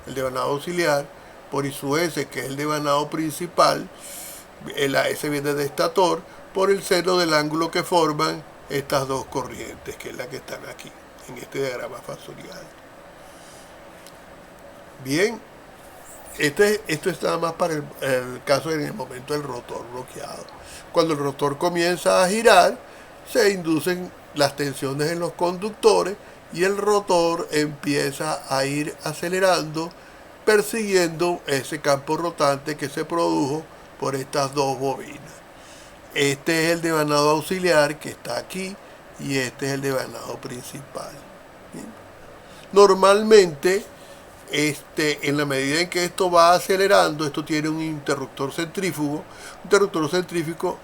el devanado auxiliar, por I sub S, que es el devanado principal, la S viene de estator, por el seno del ángulo que forman estas dos corrientes, que es la que están aquí, en este diagrama fasorial. Bien, esto es nada más para el caso en el momento del rotor bloqueado. Cuando el rotor comienza a girar, se inducen las tensiones en los conductores y el rotor empieza a ir acelerando, persiguiendo ese campo rotante que se produjo por estas dos bobinas. Este es el devanado auxiliar que está aquí y este es el devanado principal. ¿Bien? Normalmente, en la medida en que esto va acelerando, esto tiene un interruptor centrífugo. Un interruptor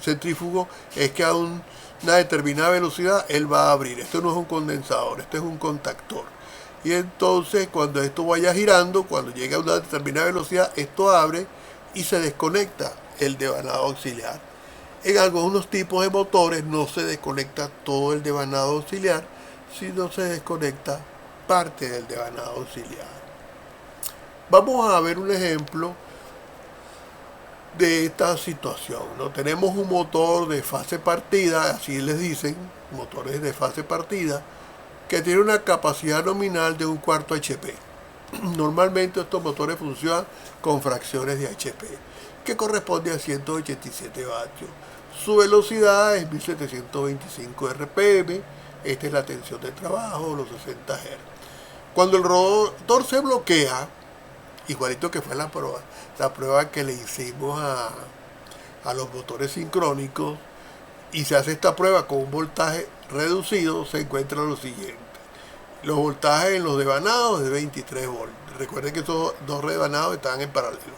centrífugo es que a una determinada velocidad él va a abrir. Esto no es un condensador, esto es un contactor. Y entonces cuando esto vaya girando, cuando llegue a una determinada velocidad, esto abre y se desconecta el devanado auxiliar. En algunos tipos de motores no se desconecta todo el devanado auxiliar, sino se desconecta parte del devanado auxiliar. Vamos a ver un ejemplo de esta situación, ¿no? Tenemos un motor de fase partida, así les dicen, motores de fase partida, que tiene una capacidad nominal de 1/4 HP. Normalmente estos motores funcionan con fracciones de HP, que corresponde a 187 vatios. Su velocidad es 1725 RPM, esta es la tensión de trabajo, los 60 Hz. Cuando el rotor se bloquea, igualito que fue la prueba que le hicimos a los motores sincrónicos, y se hace esta prueba con un voltaje reducido, se encuentra lo siguiente. Los voltajes en los devanados de 23 volts. Recuerden que estos dos devanados están en paralelo.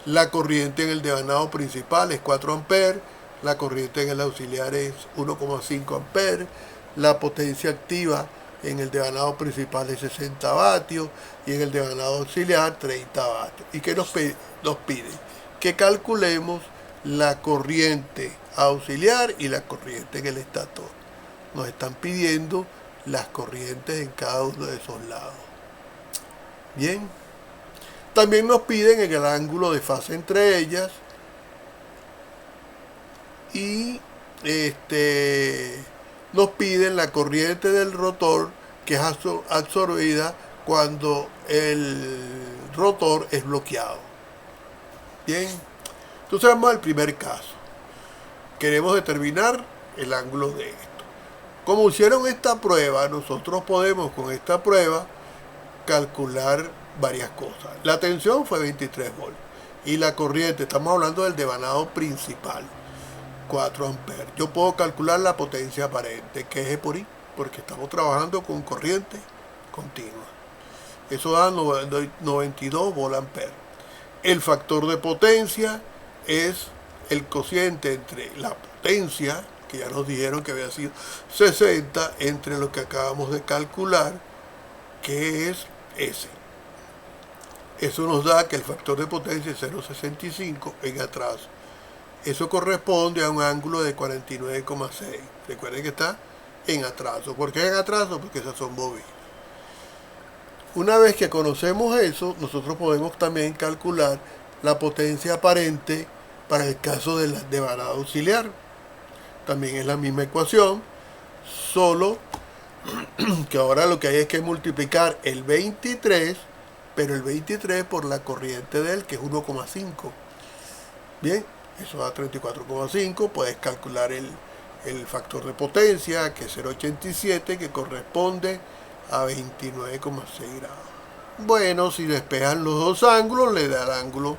La corriente en el devanado principal es 4 amperes, la corriente en el auxiliar es 1,5 amperes, la potencia activa en el devanado principal es 60 vatios y en el devanado auxiliar 30 vatios. ¿Y qué nos pide? Que calculemos la corriente auxiliar y la corriente en el estator. Nos están pidiendo las corrientes en cada uno de esos lados. Bien. También nos piden el ángulo de fase entre ellas y nos piden la corriente del rotor que es absorbida cuando el rotor es bloqueado. Bien, entonces vamos al primer caso. Queremos determinar el ángulo de esto. Como hicieron esta prueba, nosotros podemos con esta prueba calcular varias cosas. La tensión fue 23 volts y la corriente, estamos hablando del devanado principal, 4 amperes. Yo puedo calcular la potencia aparente, que es E por I, porque estamos trabajando con corriente continua. Eso da 92 volt-ampere. El factor de potencia es el cociente entre la potencia, que ya nos dijeron que había sido 60, entre lo que acabamos de calcular, que es S. Eso nos da que el factor de potencia es 0,65 en atraso. Eso corresponde a un ángulo de 49,6. Recuerden que está en atraso. ¿Por qué en atraso? Porque esas son bobinas. Una vez que conocemos eso, nosotros podemos también calcular la potencia aparente para el caso del devanado auxiliar. También es la misma ecuación, solo que ahora lo que hay es que multiplicar el 23, pero el 23 por la corriente de él, que es 1,5. Bien, eso da 34,5. Puedes calcular el factor de potencia, que es 0,87, que corresponde a 29,6 grados. Bueno, si despejan los dos ángulos, le da el ángulo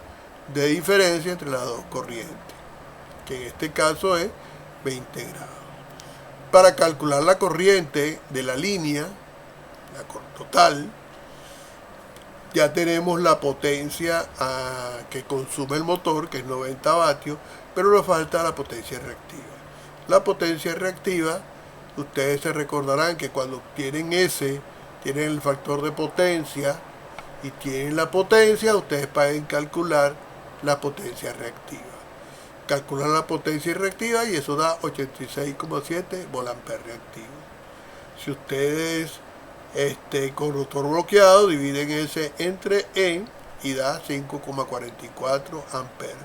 de diferencia entre las dos corrientes, que en este caso es 20 grados. Para calcular la corriente de la línea, la total, ya tenemos la potencia que consume el motor, que es 90 vatios, pero nos falta la potencia reactiva. La potencia reactiva, ustedes se recordarán que cuando tienen tienen el factor de potencia y tienen la potencia, ustedes pueden calcular la potencia reactiva. Calculan la potencia reactiva y eso da 86,7 volt-ampere reactivo. Si ustedes con rotor bloqueado, dividen ese entre E y da 5,44 amperes.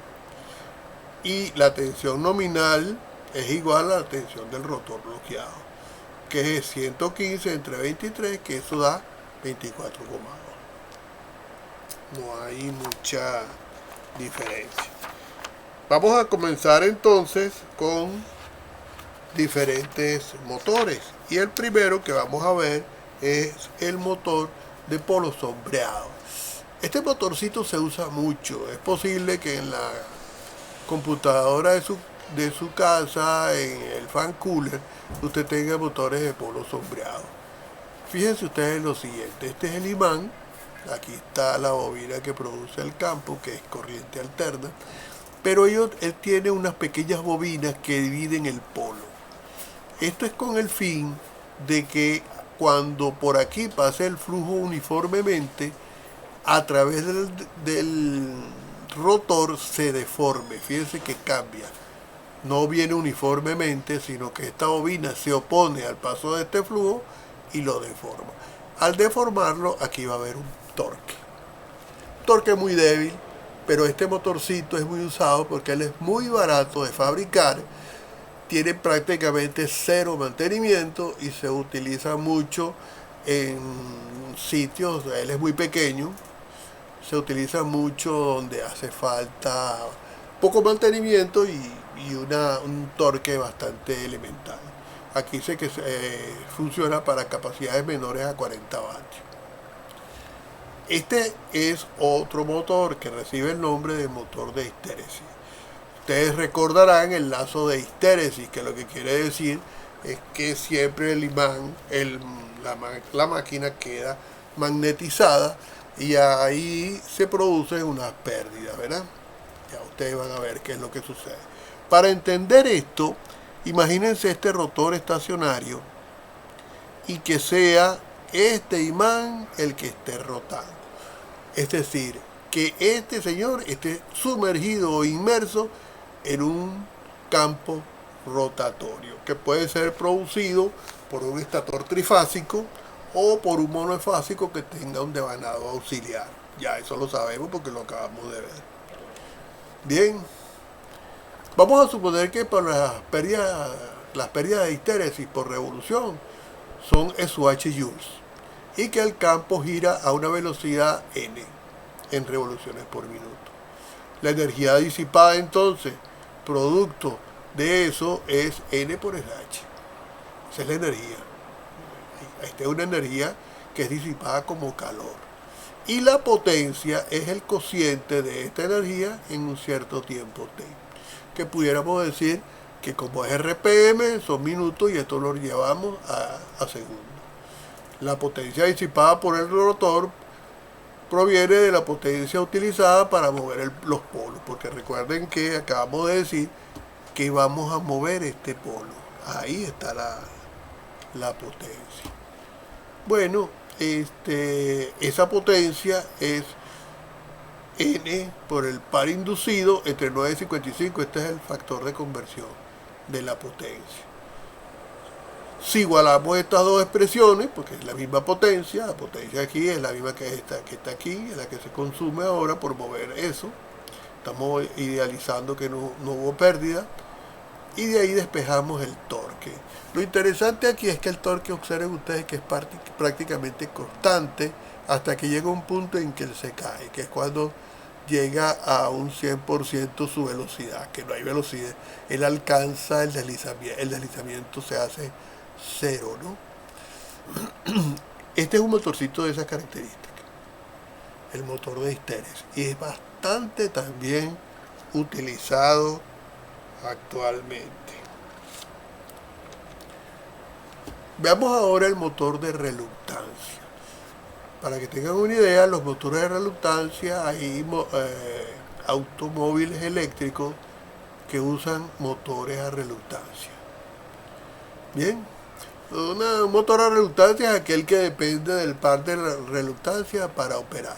Y la tensión nominal es igual a la tensión del rotor bloqueado, que es 115 entre 23, que eso da 24,2. No hay mucha diferencia. Vamos a comenzar entonces con diferentes motores. Y el primero que vamos a ver es el motor de polo sombreado. Este motorcito se usa mucho. Es posible que en la computadora de su casa, en el fan cooler, usted tenga motores de polo sombreado. Fíjense ustedes lo siguiente. Este es el imán. Aquí está la bobina que produce el campo, que es corriente alterna. Pero él tiene unas pequeñas bobinas que dividen el polo. Esto es con el fin de que cuando por aquí pase el flujo uniformemente, a través del rotor se deforme. Fíjense que cambia. No viene uniformemente, sino que esta bobina se opone al paso de este flujo y lo deforma. Al deformarlo, aquí va a haber un torque. Torque muy débil, pero este motorcito es muy usado porque él es muy barato de fabricar, tiene prácticamente cero mantenimiento y se utiliza mucho en sitios, él es muy pequeño, se utiliza mucho donde hace falta poco mantenimiento y un torque bastante elemental. Aquí sé que funciona para capacidades menores a 40 vatios. Este es otro motor que recibe el nombre de motor de histéresis. Ustedes recordarán el lazo de histéresis, que lo que quiere decir es que siempre el imán, la máquina queda magnetizada y ahí se producen unas pérdidas, ¿verdad? Ya ustedes van a ver qué es lo que sucede. Para entender esto, imagínense este rotor estacionario y que sea este imán el que esté rotando. Es decir, que este señor esté sumergido o inmerso en un campo rotatorio, que puede ser producido por un estator trifásico o por un monofásico que tenga un devanado auxiliar. Ya eso lo sabemos porque lo acabamos de ver. Bien, vamos a suponer que por las pérdidas de histéresis por revolución son SUH joules y que el campo gira a una velocidad n en revoluciones por minuto. La energía disipada entonces, producto de eso, es n por SH. Esa es la energía. Esta es una energía que es disipada como calor. Y la potencia es el cociente de esta energía en un cierto tiempo t. Que pudiéramos decir que como es RPM son minutos y esto lo llevamos a segundos. La potencia disipada por el rotor proviene de la potencia utilizada para mover los polos, porque recuerden que acabamos de decir que vamos a mover este polo. Ahí está la potencia. Bueno, esa potencia es N por el par inducido entre 9 y 55. Este es el factor de conversión de la potencia. Si igualamos estas dos expresiones, porque es la misma potencia, la potencia aquí es la misma que está aquí, es la que se consume ahora por mover eso. Estamos idealizando que no hubo pérdida. Y de ahí despejamos el torque. Lo interesante aquí es que el torque, observen ustedes que es prácticamente constante hasta que llega un punto en que él se cae, que es cuando llega a un 100% su velocidad, que no hay velocidad. Él alcanza el deslizamiento se hace cero, ¿no? Este es un motorcito de esas características, el motor de histéresis, y es bastante también utilizado actualmente. Veamos ahora el motor de reluctancia. Para que tengan una idea, los motores de reluctancia, hay automóviles eléctricos que usan motores a reluctancia. Bien, un motor a reluctancia es aquel que depende del par de reluctancia para operar.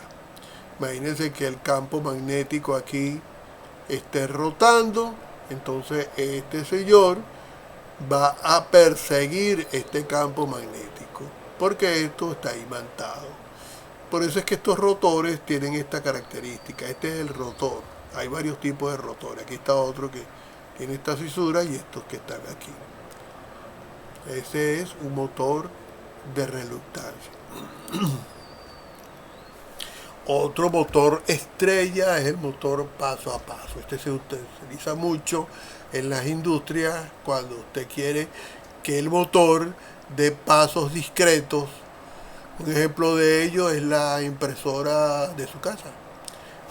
Imagínense que el campo magnético aquí esté rotando, entonces este señor va a perseguir este campo magnético porque esto está imantado. Por eso es que estos rotores tienen esta característica. Este es el rotor. Hay varios tipos de rotores. Aquí está otro que tiene esta fisura y estos que están aquí. Ese es un motor de reluctancia. Otro motor estrella es el motor paso a paso. Este se utiliza mucho en las industrias cuando usted quiere que el motor dé pasos discretos. Un ejemplo de ello es la impresora de su casa.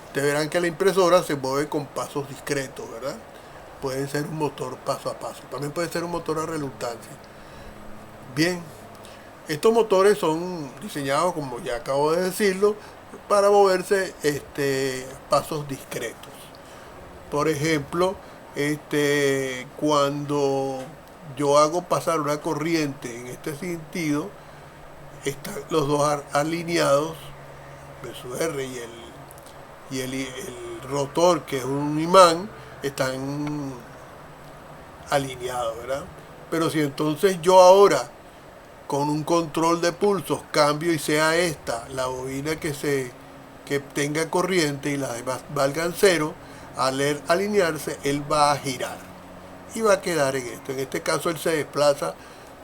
Ustedes verán que la impresora se mueve con pasos discretos, ¿verdad? Puede ser un motor paso a paso. También puede ser un motor a reluctancia. Bien, estos motores son diseñados, como ya acabo de decirlo, para moverse pasos discretos. Por ejemplo, cuando yo hago pasar una corriente en este sentido, están los dos alineados, versus R y el rotor, que es un imán, están alineados, ¿verdad? Pero si entonces yo ahora con un control de pulsos cambio y sea esta la bobina que tenga corriente y las demás valgan cero, al alinearse él va a girar y va a quedar en esto. En este caso él se desplaza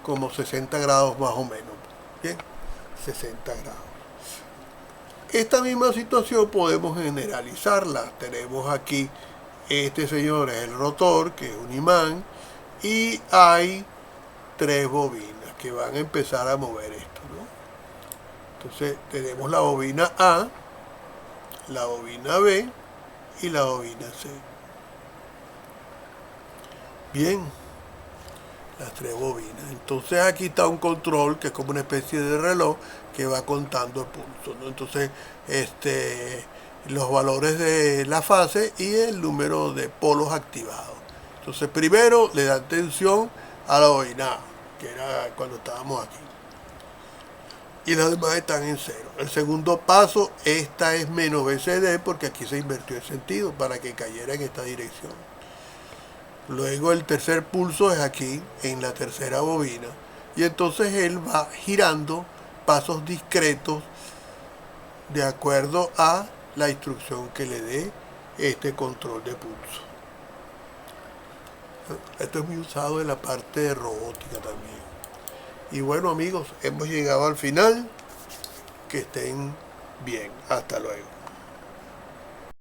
como 60 grados más o menos. Bien, 60 grados. Esta misma situación podemos generalizarla. Tenemos aquí, señor es el rotor, que es un imán, y hay 3 bobinas que van a empezar a mover esto, ¿no? Entonces tenemos la bobina A, la bobina B y la bobina C. Bien, las 3 bobinas. Entonces aquí está un control que es como una especie de reloj que va contando el pulso, ¿no? Entonces los valores de la fase y el número de polos activados. Entonces primero le dan tensión a la bobina A, que era cuando estábamos aquí, y las demás están en cero. El segundo paso, esta es menos BCD porque aquí se invirtió el sentido para que cayera en esta dirección. Luego el tercer pulso es aquí, en la tercera bobina, y entonces él va girando pasos discretos de acuerdo a la instrucción que le dé este control de pulso. Esto es muy usado en la parte de robótica también. Y bueno, amigos, hemos llegado al final. Que estén bien. Hasta luego.